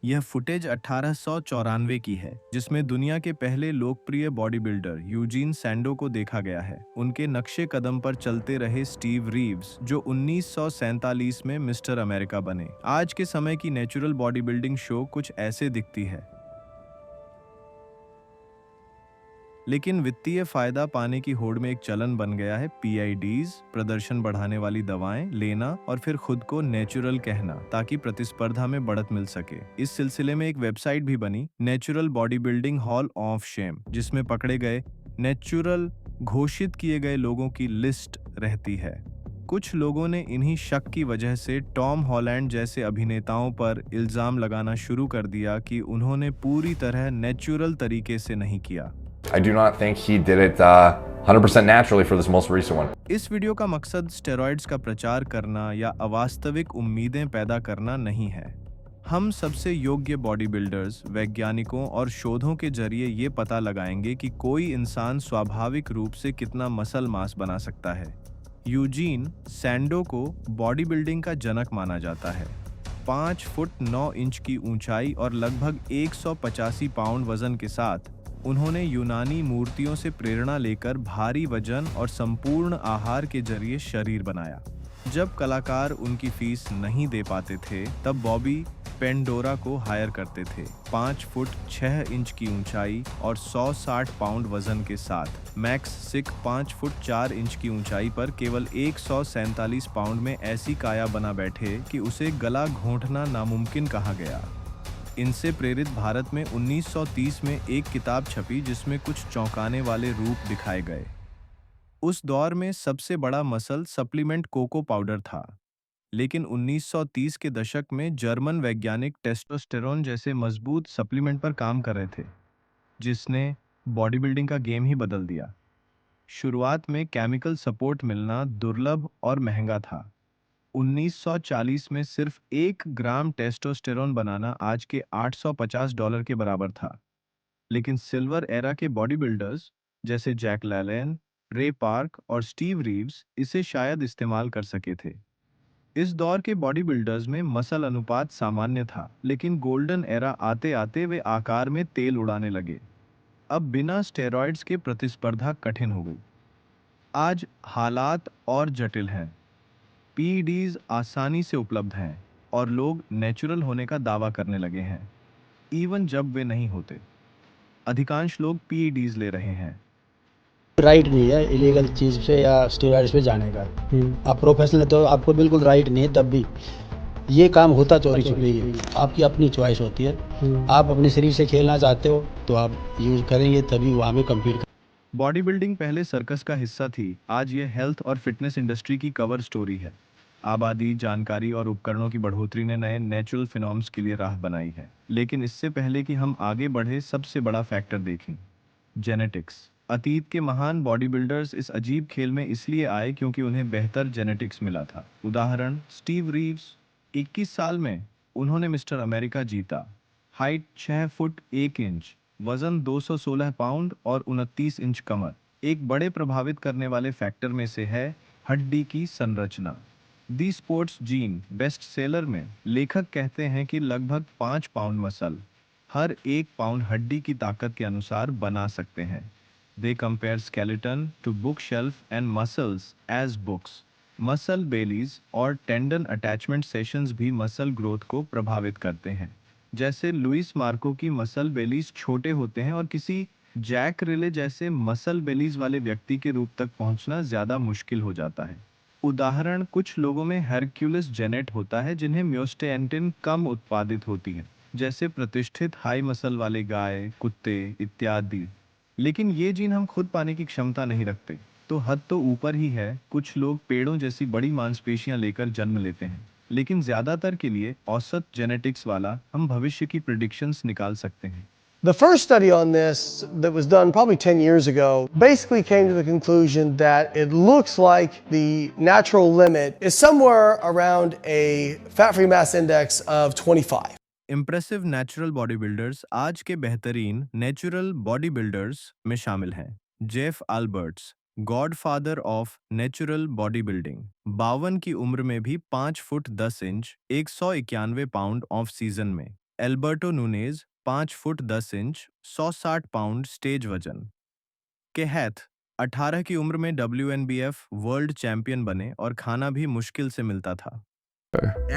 यह फुटेज 1894 की है, जिसमें दुनिया के पहले लोकप्रिय बॉडी बिल्डर यूजीन सैंडो को देखा गया है। उनके नक्शे कदम पर चलते रहे स्टीव रीव्स, जो 1947 में मिस्टर अमेरिका बने। आज के समय की नेचुरल बॉडी बिल्डिंग शो कुछ ऐसे दिखती है। लेकिन वित्तीय फायदा पाने की होड़ में एक चलन बन गया है पीआईडीज, प्रदर्शन बढ़ाने वाली दवाएं लेना और फिर खुद को नेचुरल कहना, ताकि प्रतिस्पर्धा में बढ़त मिल सके। इस सिलसिले में एक वेबसाइट भी बनी, natural body building hall of shame, जिसमें पकड़े गए नेचुरल घोषित किए गए लोगों की लिस्ट रहती है। कुछ लोगों ने इन्हीं शक की वजह से टॉम हॉलैंड जैसे अभिनेताओं पर इल्जाम लगाना शुरू कर दिया कि उन्होंने पूरी तरह नेचुरल तरीके से नहीं किया। I do not think he did it 100% naturally for this most recent one. इस वीडियो का मकसद स्टेरॉइड्स का प्रचार करना या अवास्तविक उम्मीदें पैदा करना नहीं है। हम सबसे योग्य बॉडी बिल्डर्स, वैज्ञानिकों और शोधों के जरिए ये पता लगाएंगे कि कोई इंसान स्वाभाविक रूप से कितना मसल मास बना सकता है। यूजीन सैंडो को बॉडी बिल्डिंग का जनक माना जाता है। 5 फुट 9 इंच की ऊंचाई और लगभग 185 पाउंड वजन के साथ उन्होंने यूनानी मूर्तियों से प्रेरणा लेकर भारी वजन और संपूर्ण आहार के जरिए शरीर बनाया। जब कलाकार उनकी फीस नहीं दे पाते थे, तब बॉबी पेंडोरा को हायर करते थे। 5 फुट 6 इंच की ऊंचाई और 160 पाउंड वजन के साथ मैक्स सिक 5 फुट 4 इंच की ऊंचाई पर केवल 147 पाउंड में ऐसी काया बना बैठे कि उसे गला घोंटना नामुमकिन कहा गया। इनसे प्रेरित भारत में 1930 में एक किताब छपी, जिसमें कुछ चौंकाने वाले रूप दिखाए गए। उस दौर में सबसे बड़ा मसल सप्लीमेंट कोको पाउडर था, लेकिन 1930 के दशक में जर्मन वैज्ञानिक टेस्टोस्टेरोन जैसे मजबूत सप्लीमेंट पर काम कर रहे थे, जिसने बॉडी बिल्डिंग का गेम ही बदल दिया। शुरुआत में केमिकल सपोर्ट मिलना दुर्लभ और महंगा था। 1940 में सिर्फ 1 ग्राम टेस्टोस्टेरोन बनाना आज के $850 के बराबर था। लेकिन सिल्वर एरा के बॉडी बिल्डर्स जैसे जैक लैलेन, रे पार्क और स्टीव रीव्स इसे शायद इस्तेमाल कर सके थे। इस दौर के बॉडी बिल्डर्स में मसल अनुपात सामान्य था, लेकिन गोल्डन एरा आते आते वे आकार में तेल उड़ाने लगे। अब बिना स्टेरॉइड्स के प्रतिस्पर्धा कठिन हो गई। आज हालात और जटिल हैं। पीईडीज आसानी से उपलब्ध हैं और लोग नेचुरल होने का दावा करने लगे हैं, इवन जब वे नहीं होते। अधिकांश लोग पीईडीज ले रहे हैं। राइट नहीं है इलीगल चीज़ पे या स्टेरॉइड्स पे जाने का। आप प्रोफेशनल तो आपको बिल्कुल राइट नहीं है, तब भी ये काम होता चोरी छुपी है। आपकी अपनी चॉइस होती है। आप अपने शरीर से खेलना चाहते हो तो आप यूज करेंगे, तभी वहाँ में कम्पीट। बॉडी बिल्डिंग पहले सर्कस का हिस्सा थी, आज ये हेल्थ और फिटनेस इंडस्ट्री की कवर स्टोरी है। आबादी, जानकारी और उपकरणों की बढ़ोतरी ने नए नेचुरल फिनॉम्स के लिए राह बनाई है। लेकिन इससे पहले कि हम आगे बढ़े, सबसे बड़ा फैक्टर देखें, जेनेटिक्स। अतीत के महान बॉडी बिल्डर्स इस अजीब खेल में इसलिए आए क्योंकि उन्हें बेहतर जेनेटिक्स मिला था। उदाहरण, स्टीव रीव्स। 21 साल में उन्होंने मिस्टर अमेरिका जीता। हाइट 6 फुट 1 इंच, वजन 216 पाउंड और 29 इंच कमर। एक बड़े प्रभावित करने वाले फैक्टर में से है हड्डी की संरचना। दी स्पोर्ट्स जीन बेस्ट सेलर में लेखक कहते हैं कि लगभग 5 पाउंड मसल हर 1 पाउंड हड्डी की ताकत के अनुसार बना सकते हैं। They compare skeleton to book shelf and muscles as books. Muscle bellies और टेंडन अटैचमेंट सेशंस भी मसल ग्रोथ को प्रभावित करते हैं। जैसे लुइस मार्को की मसल बेलीज छोटे होते हैं और किसी जैक रिले जैसे मसल बेलीज वाले व्यक्ति के रूप तक पहुंचना ज्यादा मुश्किल हो जाता है। उदाहरण, कुछ लोगों में हरक्यूलिस जेनेट होता है, जिन्हें म्योस्टेंटिन कम उत्पादित होती है, जैसे प्रतिष्ठित हाई मसल वाले गाय, कुत्ते इत्यादि। लेकिन ये जीन हम खुद पाने की क्षमता नहीं रखते, तो हद तो ऊपर ही है। कुछ लोग पेड़ों जैसी बड़ी मांसपेशियां लेकर जन्म लेते हैं, लेकिन ज्यादातर के लिए औसत जेनेटिक्स वाला हम भविष्य की प्रिडिक्शंस निकाल सकते हैं। The first study on this that was done probably 10 years ago basically came to the conclusion that it looks like the natural limit is somewhere around a fat-free mass index of 25. Impressive natural body builders आज के बेहतरीन natural body builders में शामिल हैं। Jeff Alberts, godfather of natural body building, 52 की उम्र में भी 5 foot 10 inch, 191 pound off season में Alberto Nunez 5 foot 10 inch 160 pound stage वजन। के हैथ 18 की उम्र में WNBF वर्ल्ड चैंपियन बने और खाना भी मुश्किल से मिलता था।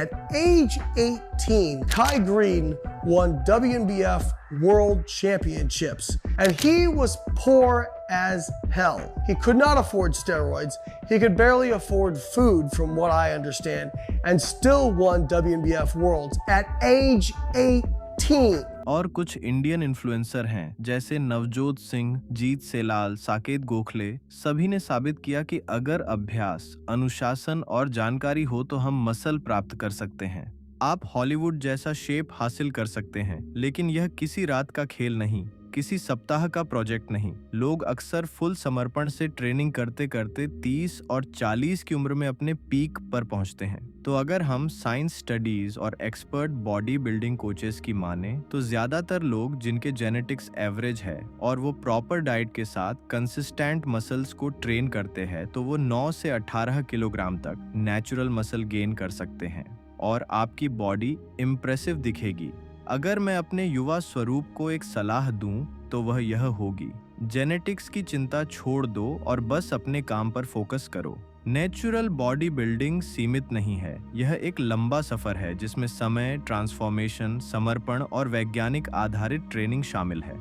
At age 18, Kai Green won WNBF World Championships, and he was poor as hell. He could not afford steroids. He could barely afford food, from what I understand, and still won WNBF Worlds at age 18. और कुछ Indian influencer हैं जैसे नवजोत सिंह, जीत sailor, Saket Gokhale, सभी ने साबित किया कि अगर अभ्यास, अनुशासन और जानकारी हो तो हम मसल प्राप्त कर सकते हैं। आप हॉलीवुड जैसा शेप हासिल कर सकते हैं, लेकिन यह किसी रात का खेल नहीं, किसी सप्ताह का प्रोजेक्ट नहीं। लोग अक्सर फुल समर्पण से ट्रेनिंग करते करते 30 और 40 की उम्र में अपने पीक पर पहुंचते हैं। तो अगर हम साइंस स्टडीज और एक्सपर्ट बॉडी बिल्डिंग कोचेस की माने तो ज्यादातर लोग जिनके जेनेटिक्स एवरेज है और वो प्रॉपर डाइट के साथ कंसिस्टेंट मसल्स को ट्रेन करते हैं तो वो 9 से 18 किलोग्राम तक नेचुरल मसल गेन कर सकते हैं और आपकी बॉडी इम्प्रेसिव दिखेगी। अगर मैं अपने युवा स्वरूप को एक सलाह दूं तो वह यह होगी, जेनेटिक्स की चिंता छोड़ दो और बस अपने काम पर फोकस करो। नेचुरल बॉडी बिल्डिंग सीमित नहीं है, यह एक लंबा सफर है जिसमें समय, ट्रांसफॉर्मेशन, समर्पण और वैज्ञानिक आधारित ट्रेनिंग शामिल है।